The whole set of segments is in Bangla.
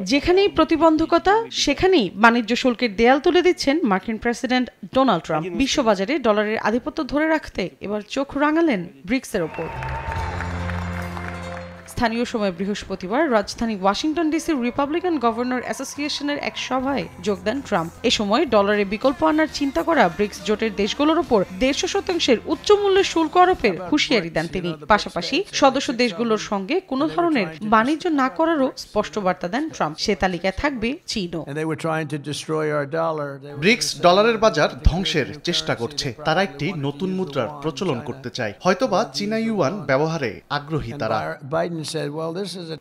যেখানেই প্রতিবন্ধকতা সেখানেই বাণিজ্য শুল্কের দেয়াল তুলে দিচ্ছেন মার্কিন প্রেসিডেন্ট ডোনাল্ড ট্রাম্প। বিশ্ববাজারে ডলারের আধিপত্য ধরে রাখতে এবার চোখ রাঙালেন ব্রিক্সের ওপর। স্থানীয় সময় বৃহস্পতিবার রাজধানী ওয়াশিংটন ডিসির রিপাবলিকান গভর্নর অ্যাসোসিয়েশনের এক সভায় যোগ দেন ট্রাম্প। এ সময় ডলারে বিকল্প আনার চিন্তা করা ব্রিক্স জোটের দেশগুলোর ওপর 150% উচ্চ মূল্যের শুল্ক আরোপের হুঁশিয়ারি দেন তিনি। পাশাপাশি সদস্য দেশগুলোর সঙ্গে কোনো ধরনের বাণিজ্য না করারও স্পষ্ট বার্তা দেন ট্রাম্প। সে তালিকায় থাকবে চীনও। ব্রিক্স ডলারের বাজার ধ্বংসের চেষ্টা করছে। তারা একটি নতুন মুদ্রার প্রচলন করতে চায়। হয়তোবা চীনা ইউয়ান ব্যবহারে আগ্রহী তারা।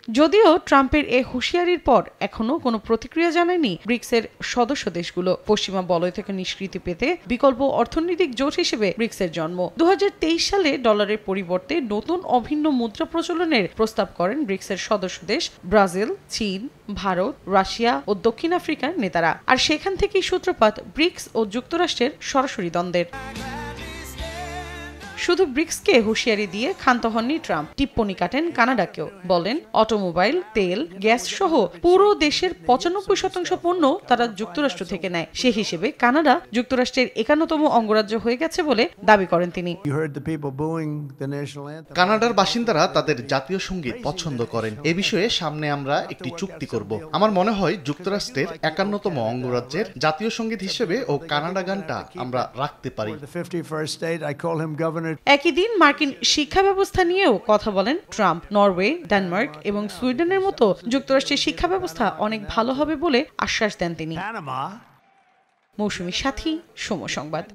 যদিও ট্রাম্পের এ হুঁশিয়ারির পর এখনো কোনো প্রতিক্রিয়া জানায়নি ব্রিক্সের সদস্য দেশগুলো। পশ্চিমা বলয় থেকে নিষ্কৃতি পেতে বিকল্প অর্থনৈতিক জোট হিসেবে ব্রিক্সের জন্ম। 2023 সালে ডলারের পরিবর্তে নতুন অভিন্ন মুদ্রা প্রচলনের প্রস্তাব করেন ব্রিক্সের সদস্য দেশ ব্রাজিল, চীন, ভারত, রাশিয়া ও দক্ষিণ আফ্রিকার নেতারা। আর সেখান থেকেই সূত্রপাত ব্রিক্স ও যুক্তরাষ্ট্রের সরাসরি দ্বন্দ্বের। শুধু ব্রিক্সকে হুঁশিয়ারি দিয়ে ক্ষান্ত হননি ট্রাম্প, টিপ্পনি কাটেন কানাডাকেও। বলেন অটোমোবাইল, তেল, গ্যাস সহ পুরো দেশের 95% পণ্য তারা যুক্তরাষ্ট্র থেকে নেয়। সে হিসেবে কানাডা যুক্তরাষ্ট্রের 51তম অঙ্গরাজ্য হয়ে গেছে বলে দাবি করেন তিনি। কানাডার বাসিন্দারা তাদের জাতীয় সঙ্গীত পছন্দ করেন। এ বিষয়ে সামনে আমরা একটি চুক্তি করব। আমার মনে হয় যুক্তরাষ্ট্রের 51তম অঙ্গরাজ্যের জাতীয় সঙ্গীত হিসেবে ও কানাডা গানটা আমরা রাখতে পারি। একই দিন মার্কিন শিক্ষা ব্যবস্থা নিয়েও কথা বলেন ট্রাম্প। নরওয়ে, ডেনমার্ক এবং সুইডেনের মতো যুক্তরাষ্ট্রের শিক্ষা ব্যবস্থা অনেক ভালো হবে বলে আশ্বাস দেন তিনি। মৌসুমী সাথী, সময় সংবাদ।